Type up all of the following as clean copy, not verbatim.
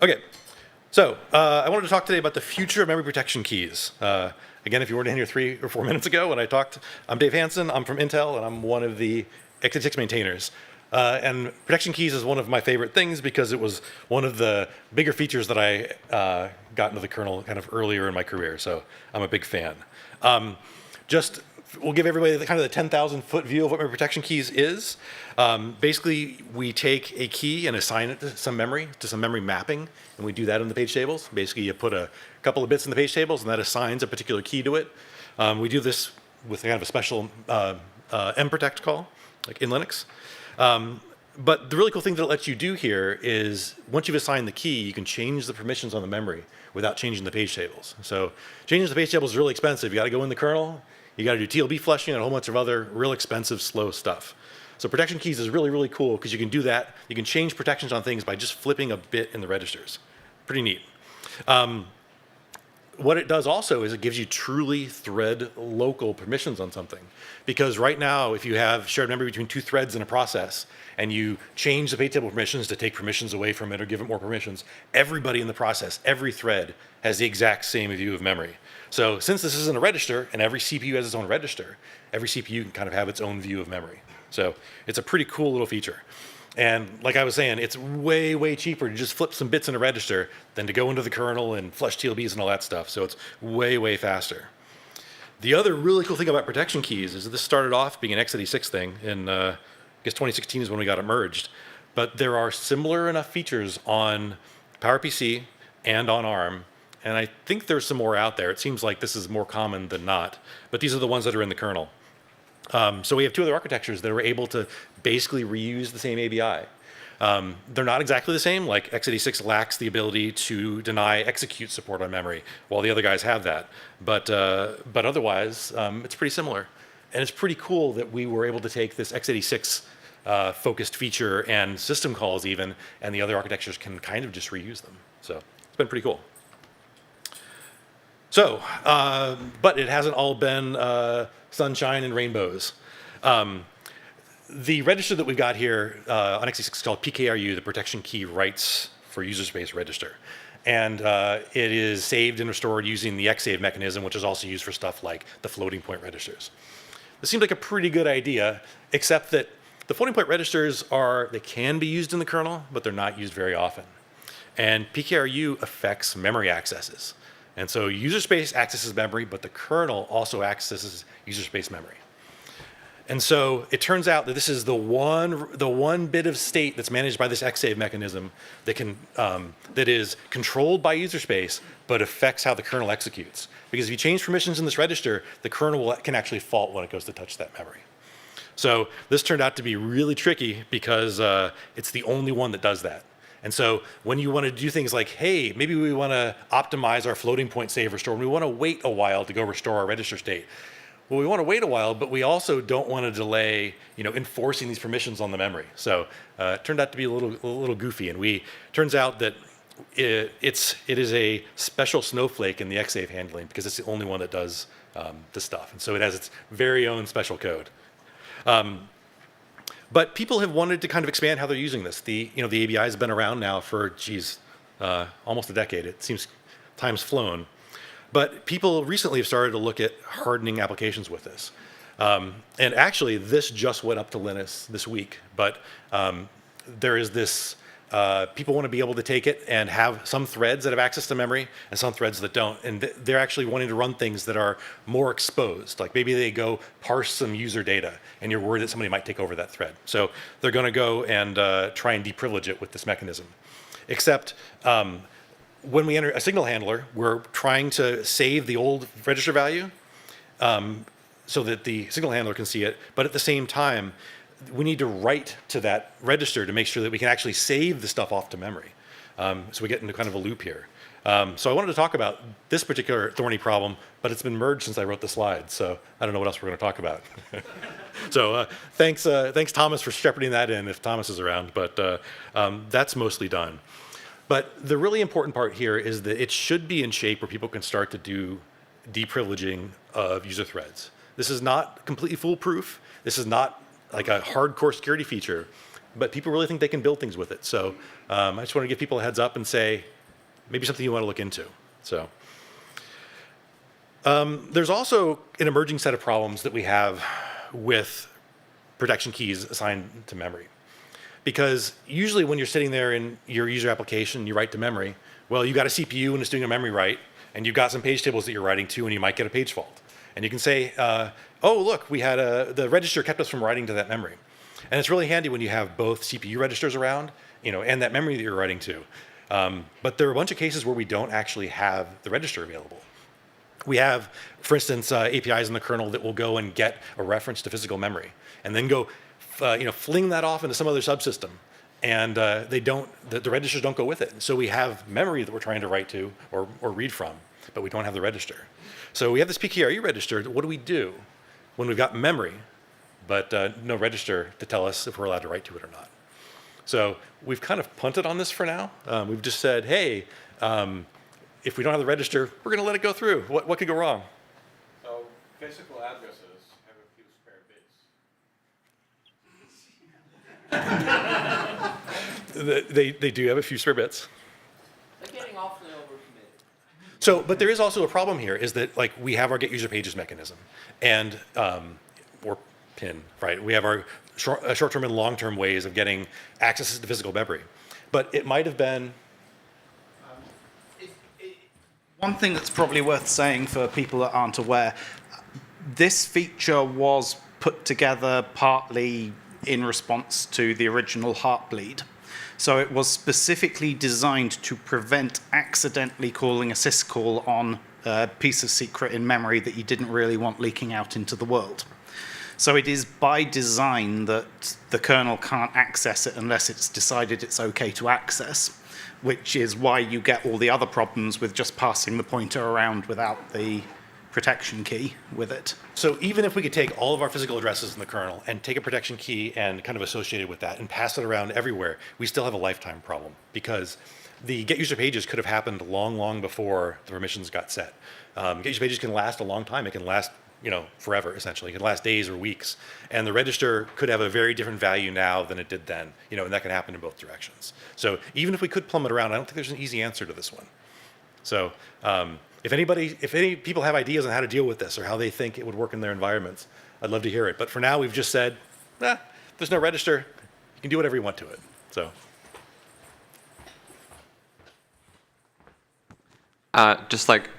Okay, so I wanted to talk today about the future of memory protection keys. Again, if you weren't in here 3 or 4 minutes ago when I talked, I'm Dave HANSEN, I'm from Intel, and I'm one of the x86 maintainers. And protection keys is one of my favorite things because it was one of the bigger features that I got into the kernel kind of earlier in my career, so I'm a big fan. Just we'll give everybody the kind of the 10,000 foot view of what memory protection keys is. Basically, we take a key and assign it to some memory mapping, and we do that in the page tables. Basically, you put a couple of bits in the page tables, and that assigns a particular key to it. We do this with kind of a special mprotect call, like in Linux. But the really cool thing that it lets you do here is once you've assigned the key, you can change the permissions on the memory without changing the page tables. So changing the page tables is really expensive. You got to go in the kernel, you got to do TLB flushing and a whole bunch of other real expensive, slow stuff. So protection keys is really, really cool because you can do that. You can change protections on things by just flipping a bit in the registers. Pretty neat. What it does also is it gives you truly thread local permissions on something. Because right now, if you have shared memory between 2 threads in a process and you change the page table permissions to take permissions away from it or give it more permissions, everybody in the process, every thread has the exact same view of memory. So since this isn't a register and every CPU has its own register, every CPU can kind of have its own view of memory. So it's a pretty cool little feature. And like I was saying, it's way, way cheaper to just flip some bits in a register than to go into the kernel and flush TLBs and all that stuff. So it's way, way faster. The other really cool thing about protection keys is that this started off being an x86 thing in, I guess 2016 is when we got it merged. But there are similar enough features on PowerPC and on ARM. And I think there's some more out there. It seems like this is more common than not. But these are the ones that are in the kernel. So we have 2 other architectures that are able to basically reuse the same ABI. They're not exactly the same, like x86 lacks the ability to deny execute support on memory, while the other guys have that. But otherwise, it's pretty similar. And it's pretty cool that we were able to take this x86 focused feature and system calls even, and the other architectures can kind of just reuse them. So it's been pretty cool. So, but it hasn't all been sunshine and rainbows. The register that we've got here on x86 is called PKRU, the Protection Key Writes for User Space Register. And it is saved and restored using the XSave mechanism, which is also used for stuff like the floating point registers. This seems like a pretty good idea, except that the floating point registers they can be used in the kernel, but they're not used very often. And PKRU affects memory accesses. And so user space accesses memory, but the kernel also accesses user space memory. And so it turns out that this is the one bit of state that's managed by this XSave mechanism that is controlled by user space, but affects how the kernel executes. Because if you change permissions in this register, the kernel can actually fault when it goes to touch that memory. So this turned out to be really tricky because it's the only one that does that. And so when you want to do things like, hey, maybe we want to optimize our floating point save restore, and we want to wait a while to go restore our register state. Well, we want to wait a while, but we also don't want to delay, enforcing these permissions on the memory. So it turned out to be a little goofy, and turns out that it is a special snowflake in the XSave handling because it's the only one that does this stuff, and so it has its very own special code. But people have wanted to kind of expand how they're using this. The ABI has been around now for, almost a decade. It seems time's flown. But people recently have started to look at hardening applications with this. And actually, this just went up to Linux this week. But there is this, people want to be able to take it and have some threads that have access to memory and some threads that don't. And they're actually wanting to run things that are more exposed. Like maybe they go parse some user data and you're worried that somebody might take over that thread. So they're going to go and try and deprivilege it with this mechanism. Except when we enter a signal handler, we're trying to save the old register value so that the signal handler can see it. But at the same time, we need to write to that register to make sure that we can actually save the stuff off to memory. So we get into kind of a loop here. So I wanted to talk about this particular thorny problem, but it's been merged since I wrote the slides, so I don't know what else we're going to talk about. So thanks Thomas for shepherding that in, if Thomas is around, but that's mostly done. But the really important part here is that it should be in shape where people can start to do deprivileging of user threads. This is not completely foolproof. This is not like a hardcore security feature, but people really think they can build things with it. So I just want to give people a heads up and say, maybe something you want to look into. So there's also an emerging set of problems that we have with protection keys assigned to memory. Because usually when you're sitting there in your user application, you write to memory, well, you got a CPU and it's doing a memory write, and you've got some page tables that you're writing to, and you might get a page fault. And you can say, oh, look, we had the register kept us from writing to that memory. And it's really handy when you have both CPU registers around, and that memory that you're writing to. But there are a bunch of cases where we don't actually have the register available. We have, for instance, APIs in the kernel that will go and get a reference to physical memory, and then go fling that off into some other subsystem, and the registers don't go with it. So we have memory that we're trying to write to or read from, but we don't have the register. So we have this PKRE register. What do we do when we've got memory, but no register to tell us if we're allowed to write to it or not? So we've kind of punted on this for now. We've just said, hey, if we don't have the register, we're going to let it go through. What could go wrong? So physical addresses have a few spare bits. They do have a few spare bits. They're getting awfully overcommitted. So, but there is also a problem here, is that like we have our get user pages mechanism, and or PIN, right? We have our short-term and long-term ways of getting access to physical memory, but it might have been. One thing that's probably worth saying for people that aren't aware, this feature was put together partly in response to the original Heartbleed. So it was specifically designed to prevent accidentally calling a syscall on a piece of secret in memory that you didn't really want leaking out into the world. So it is by design that the kernel can't access it unless it's decided it's okay to access, which is why you get all the other problems with just passing the pointer around without the protection key with it. So even if we could take all of our physical addresses in the kernel and take a protection key and kind of associate it with that and pass it around everywhere, we still have a lifetime problem, because the get user pages could have happened long, long before the permissions got set. Get user pages can last a long time. It can last forever, essentially. It can last days or weeks. And the register could have a very different value now than it did then, and that can happen in both directions. So even if we could plumb it around, I don't think there's an easy answer to this one. So if any people have ideas on how to deal with this or how they think it would work in their environments, I'd love to hear it. But for now, we've just said, there's no register. You can do whatever you want to it. So. Just like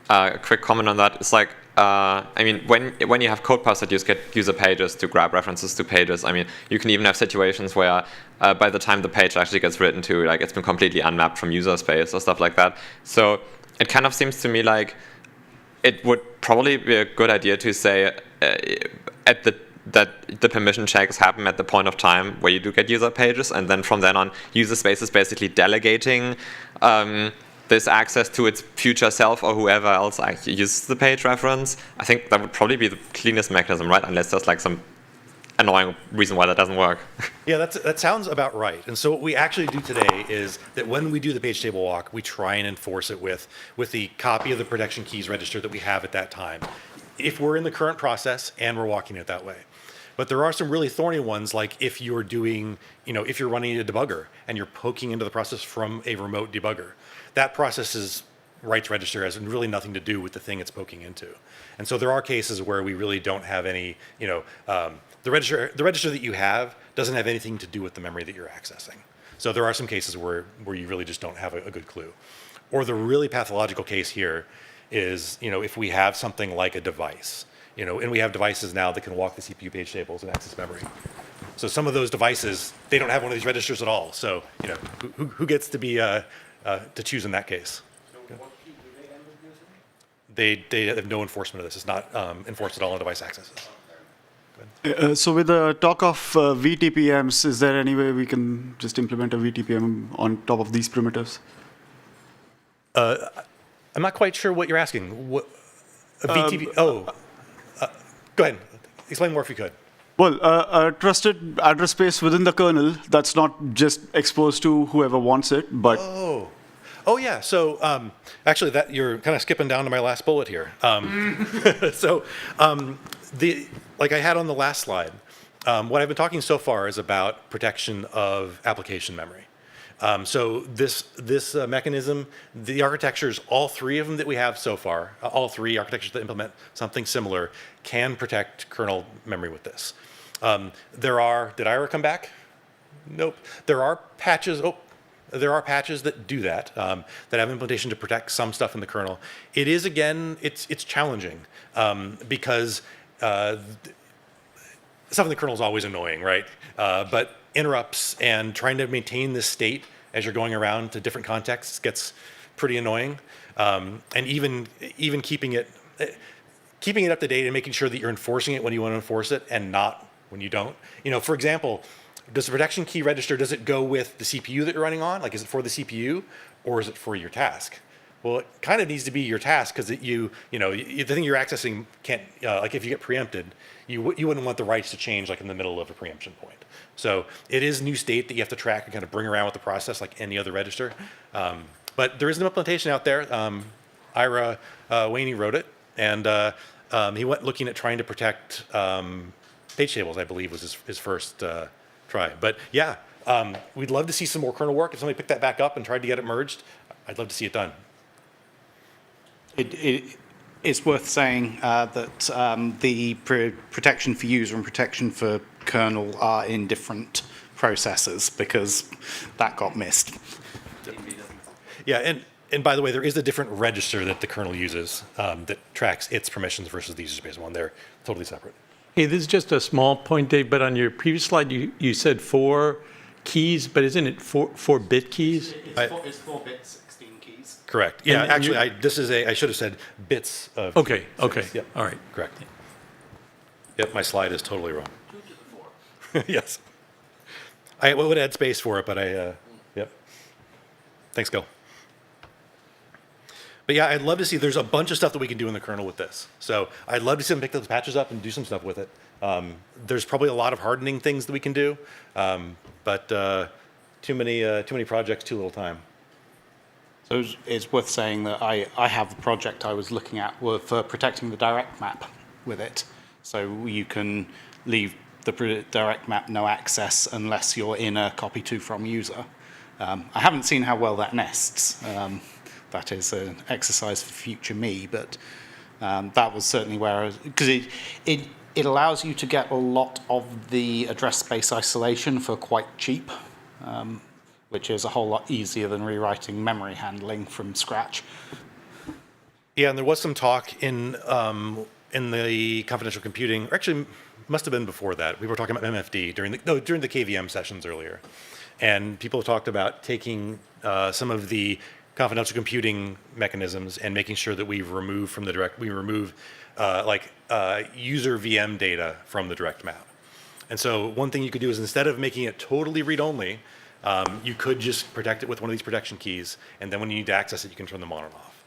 a quick comment on that. It's like, when you have code parse that you get user pages to grab references to pages, you can even have situations where by the time the page actually gets written to, like, it's been completely unmapped from user space or stuff like that. So it kind of seems to me like it would probably be a good idea to say that the permission checks happen at the point of time where you do get user pages, and then from then on, user space is basically delegating this access to its future self or whoever else actually uses the page reference. I think that would probably be the cleanest mechanism, right? Unless there's like some annoying reason why that doesn't work. Yeah, that sounds about right. And so what we actually do today is that when we do the page table walk, we try and enforce it with the copy of the protection keys register that we have at that time, if we're in the current process and we're walking it that way. But there are some really thorny ones, like if you're doing, if you're running a debugger and you're poking into the process from a remote debugger, that process's rights register has really nothing to do with the thing it's poking into. And so there are cases where we really don't have any, the register that you have doesn't have anything to do with the memory that you're accessing. So there are some cases where you really just don't have a good clue. Or the really pathological case here is, if we have something like a device, and we have devices now that can walk the CPU page tables and access memory. So some of those devices, they don't have one of these registers at all. So, who gets to be to choose in that case? So what key do they end up using? They have no enforcement of this. It's not enforced at all on device accesses. So with the talk of VTPMs, is there any way we can just implement a VTPM on top of these primitives? I'm not quite sure what you're asking. What a VTP? Go ahead. Explain more if you could. Well, a trusted address space within the kernel that's not just exposed to whoever wants it, but... Oh yeah. So actually, that you're kind of skipping down to my last bullet here. So like I had on the last slide, What I've been talking so far is about protection of application memory. So this mechanism, the architectures, all three of them that we have so far, all three architectures that implement something similar, can protect kernel memory with this. Did Ira come back? Nope. There are patches. There are patches that do that, that have implementation to protect some stuff in the kernel. It is, again, it's challenging because stuff in the kernel is always annoying, right? But interrupts and trying to maintain this state as you're going around to different contexts gets pretty annoying. And even keeping it up to date and making sure that you're enforcing it when you want to enforce it and not when you don't. For example, does the protection key register, does it go with the CPU that you're running on? Like, is it for the CPU or is it for your task? Well, it kind of needs to be your task because the thing you're accessing can't, like if you get preempted, you wouldn't want the rights to change like in the middle of a preemption point. So it is new state that you have to track and kind of bring around with the process like any other register. But there is an implementation out there. Ira Waney wrote it, and he went looking at trying to protect page tables, I believe was his first try. But yeah, we'd love to see some more kernel work. If somebody picked that back up and tried to get it merged, I'd love to see it done. It's worth saying that the protection for user and protection for kernel are in different processes because that got missed. Yeah, and by the way, there is a different register that the kernel uses that tracks its permissions versus the user space one. They're totally separate. Hey, this is just a small point, Dave, but on your previous slide, you said 4 keys, but isn't it 4-bit keys? It's 4 bits, 16 keys. Correct. Yeah, And actually, I should have said bits of. Okay, okay, Yep. all right. Correct. Yep, my slide is totally wrong. 2 to the 4. Yes. I would add space for it, but yep. Thanks, Gil. But yeah, I'd love to see, there's a bunch of stuff that we can do in the kernel with this. So I'd love to see them pick those patches up and do some stuff with it. There's probably a lot of hardening things that we can do, but too many projects, too little time. So it's worth saying that I have the project I was looking at for protecting the direct map with it. So you can leave the direct map no access unless you're in a copy to from user. I haven't seen how well that nests. That is an exercise for future me, but that was certainly where because it allows you to get a lot of the address space isolation for quite cheap, which is a whole lot easier than rewriting memory handling from scratch. Yeah, and there was some talk in the confidential computing, or actually must have been before that. We were talking about MFD during the KVM sessions earlier, and people talked about taking some of the confidential computing mechanisms and making sure that we remove user VM data from the direct map. And so one thing you could do is instead of making it totally read-only, you could just protect it with one of these protection keys, and then when you need to access it, you can turn them on and off.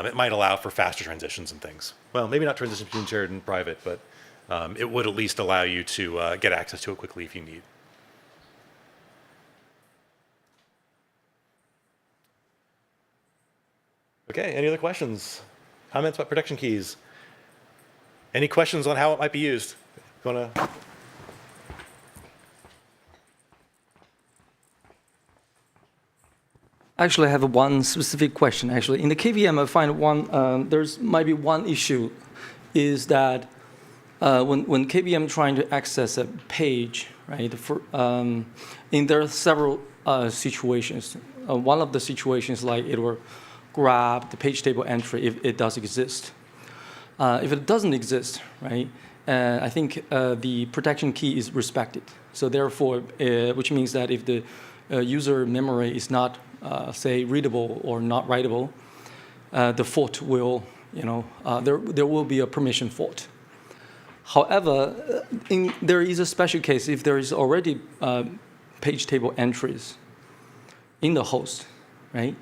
It might allow for faster transitions and things. Well, maybe not transitions between shared and private, but it would at least allow you to get access to it quickly if you need. Okay, any other questions? Comments about protection keys? Any questions on how it might be used? You wanna? Actually, I have one specific question. Actually, in the KVM, I find there's might be one issue, is that when KVM trying to access a page, right? There are several situations. One of the situations, like it will grab the page table entry if it does exist. If it doesn't exist, right? I think the protection key is respected. So therefore, which means that if the user memory is not say readable or not writable, the fault will, there will be a permission fault. However, there is a special case if there is already page table entries in the host, right?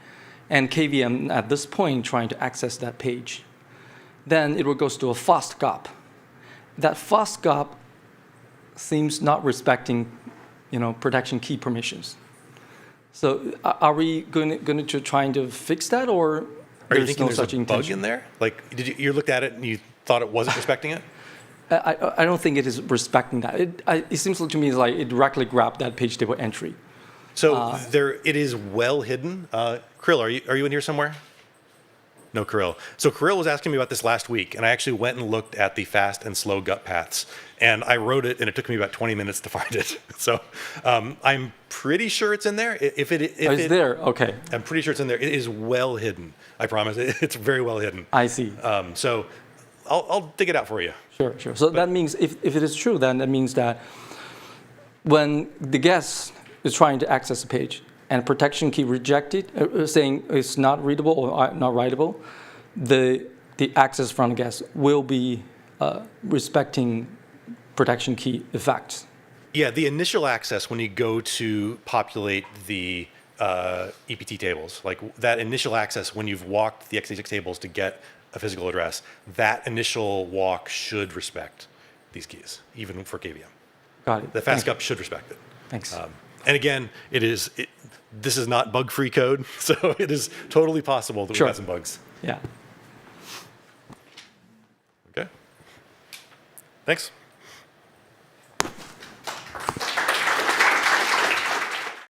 And KVM at this point trying to access that page, then it will go to a fast gop. That fast gop seems not respecting, protection key permissions. So are we going to trying to fix that, or Are you thinking no there's such a intention? bug in there? Like, you looked at it and you thought it wasn't respecting it? I don't think it is respecting that. It seems to me like it directly grabbed that page table entry. So it is well hidden. Kirill, are you in here somewhere? No, Kirill. So Kirill was asking me about this last week, and I actually went and looked at the fast and slow gut paths, and I wrote it, and it took me about 20 minutes to find it. So I'm pretty sure it's in there. If It's there. Okay. I'm pretty sure it's in there. It is well hidden. I promise. It's very well hidden. I see. So I'll dig it out for you. Sure, sure. So that means if it is true, then that means that when the guest is trying to access a page and protection key rejected, saying it's not readable or not writable, the access from the guest will be respecting protection key effects. Yeah, the initial access when you go to populate the EPT tables, like that initial access when you've walked the x86 tables to get a physical address, that initial walk should respect these keys, even for KVM. Got it. The FastSCUP should respect it. Thanks. And again, this is not bug-free code, so it is totally possible that Sure. we've got some bugs. Yeah. Okay. Thanks.